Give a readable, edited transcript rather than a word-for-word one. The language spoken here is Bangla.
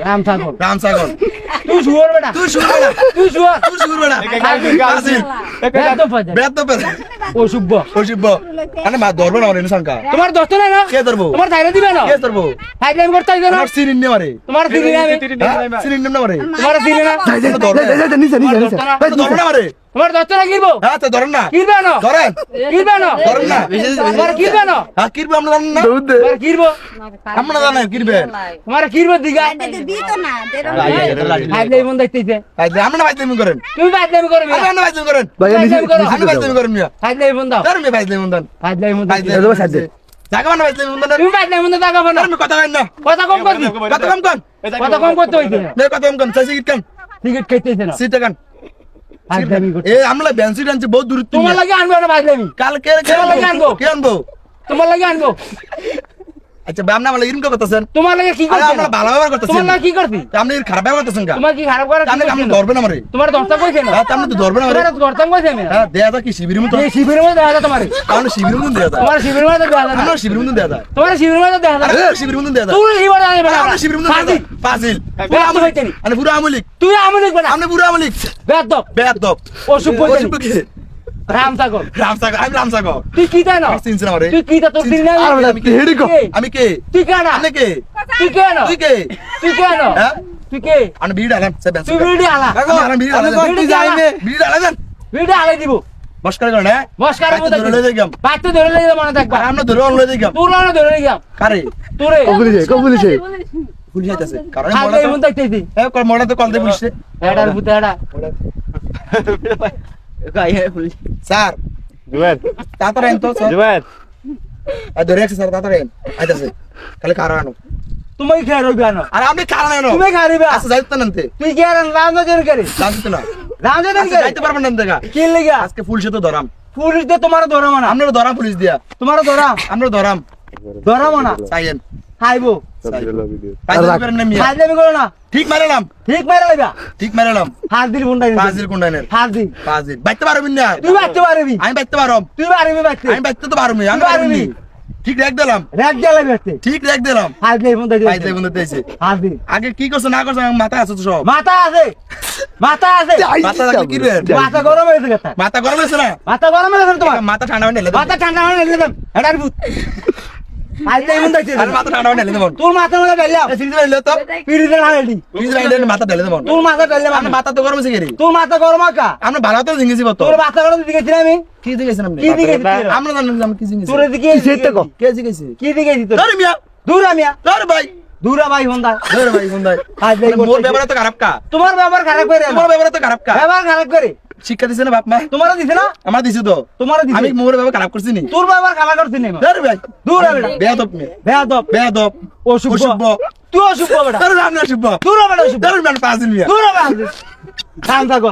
রাম সাগর তুই শুয়োর বেটা তুই শুয়োর বেটা ফাজিল বেয়াদব অসভ্য আরে মা ধরবো না মানে সংখ্যা তোমার দোস্ত না না কে ধরবো তোমার ধাইরা দিবে না কে ধরবো ফাইজলামি করতে আইছো না আমার সিরিন নে মারে তোমার দিলি না আমি সিরিন নে মারে তোমার দিলি না যা নিচে ধরবো না মারে তোমার দোস্ত না কিরবো হ্যাঁ তো ধরেন না কিরবে না ধরেন ধরেন না তোমার কিরবে না হ্যাঁ কিরবে আমরা জানেন না তোমার কিরবো আমরা জানেন কিরবে তোমার কিরবে দিগা ফাইজলামি মন দেখতেছে আমরা ফাইজলামি করেন তুমি ফাইজলামি করবে আমরা ফাইজলামি করেন আমরা ফাইজলামি করেন মিয়া ফাইজলামি মন দাও ধরেন ফাইজলামি মন দেন ফাইজলামি মন জায়গা বানা ফাইজলামি মন দেন তুমি ফাইজলামি মন দাও না আমি কথা কইন না কথা কম করবি কথা কম কর কথা কম করতে হইছে নে কথা কম কর সিট কান টিকিট খাইতেছে না সিট কান ফাইজলামি করতে এ আমরা বেঞ্চি ডান্সে বহুত দূর তোমার লাগে আনবো না ফাইজলামি কালকে তোমার লাগে আনবো কে আনবো তোমার লাগে আনবো আচ্ছা আপনি আমাকে ইরকম করতেছেন তোমার লাগে কি আরে করছ আমরা ভালো ব্যবহার করতেছেন তোমার লাগে কি করছি আপনি খারাপ ব্যবহার করতেছেন কা তোমার কি খারাপ করে আপনি আপনি ধরবেন আমারে তোমার দস্তা কইছে না হ্যাঁ আপনি তো ধরবেন আমারে তোমার দস্তা কইছে না হ্যাঁ দেয়া দা কি শিবিরের মতো এই শিবিরের মধ্যে দেখা যায় তোমার আমরা শিবিরের মতো দেয়া দা তোমার শিবিরের মধ্যে দেখা যায় আমরা শিবিরের মতো দেয়া দা তোমার শিবিরের মধ্যে দেখা যায় আরে শিবিরের মতো দেয়া দা তুই শিবির আনে বেটা আমরা শিবিরের মতো ফাজিল ফাজিল পুরো আমল হইতেনি আরে পুরো আমলিক তুই আমল বেটা আপনি পুরো আমলিক বেয়াদব বেয়াদব অসভ্য রাম সাগর আমি রামসাগর তুই কি জানো চিনছেন আমারে তুই কি তা তোর দিন না আমি কে তুই কেন আপনি কে তুই কেন তুই কে তুই কেন হ্যাঁ তুই কে আমি বিড়ি ডালাম সেভেন তুই ভিডিও আলা আমি বিড়ি ডালাম বিড়ি ডালাম ভিডিও আলাই দিব বসকার করে না বসকার মধ্যে ধরে লই যাম বাইতে ধরে লই মনে থাকবা আমরা ধরে লই যাম তোর না ধরে লই যাম কারে তোরে পুলিশে পুলিশ আইতাছে কারণ হাতে মন দেখতেছি এ কল মোড়া তো কল দে পুলিশে এডার ভূত এডা স্যার জুয়েল তাড়াতাড়ি আনতো স্যার জুয়েল ধরে আছে স্যার তাড়াতাড়ি আইতাছে খালি কারণ আনো তুমি খেয়ে রইবে না আরে আপনি কারণ আনো তুমি খারিবে আচ্ছা যাইতো না তুই কি আর রাম জন করে জানতো না রাম জন আচ্ছা, করে যাইতে পারবেন না দেখা কি লাগা আজকে পুলিশে তো ধরাম পুলিশ দে তোমার ধরাম না আমরা ধরাম পুলিশ দিয়া তোমার ধরাম আমরা ধরাম না চাইয়েন খাইবো ফাইজলামি করেন না মিয়া ফাজলামি করো না ঠিক মারলাম ঠিক মেরে লাইবা ঠিক মারলাম হাজির বুন্ডাই ফাজিল কোন্ডাইনের হাজির ফাজিল বাইতে পারবেন না তুই বাচ্চা পারবি আমি বাইতে পারম তুই পারবি বাচ্চা আমি বাইতে তো পারম আমি পারবি ঠিক রেখ দিলাম রাত জ্বালাই বাচ্চা ঠিক রেখ দিলাম হাজির বুন্ডাই ফাইজলামি বন্ধ দিয়েছে হাজির আগে কি করছ না করছ মাথা আছে তো সব মাথা আছে মাথা মাথা কি রে মাথা গরম হয়েছে কথা মাথা গরম হয়েছে না মাথা গরম হয়েছে তোমার মাথা ঠান্ডা হয়ে নেলে মাথা ঠান্ডা হয়ে গেছে এটার ভূত হাজির বুন্ডাই আরে মাথা ঠান্ডা হয়ে নেলে দেবো তোর মাথা মধ্যে ডাইলাম সিরিজ লাইলে তো পিড়িতে লাগাইলি সিরিজ লাইলে মাথা ঢেলে দেবো তোর মাথা ডাইলাম আমার মাথা তো গরম হয়েছে গেরি তোর মাথা গরম আকা আমরা ভালো তো জিঙ্গেছি বত তোর মাথা গরম দিকেছি আমি কি জিঙ্গেছেন আপনি কি দিকেছি আমরা জানেন কি জিঙ্গেছি তোর দিকে কে জিঙ্গেছি কি দিকেছি তোর ধরে মিয়া দূরা মিয়া ধরে ভাই দূরা ভাই হন্দা ধরে ভাই বন্দাই হাজির মোর ব্যবহার তো খারাপ কা তোমার ব্যবহার খারাপ করে তোমার ব্যবহার তো খারাপ কা ব্যবহার খারাপ করে শিক্ষা দিছে না বাপ মা তোমারও দিছে না আমার দিছে তো তোমারও দিছে আমি মোর ব্যবহার খারাপ করছি নি তোর ব্যবহার খারাপ করছিস না ধরে ভাই দূরা বেটা বেয়াদব মে বেয়াদব বেয়াদব অসুভ তুই অসুভ বেটা ধরে রাম না শুভ দূরা বেটা অসুভ ধরে মান পাঁচ দিন মিয়া দূরা বেটা কাম থাকো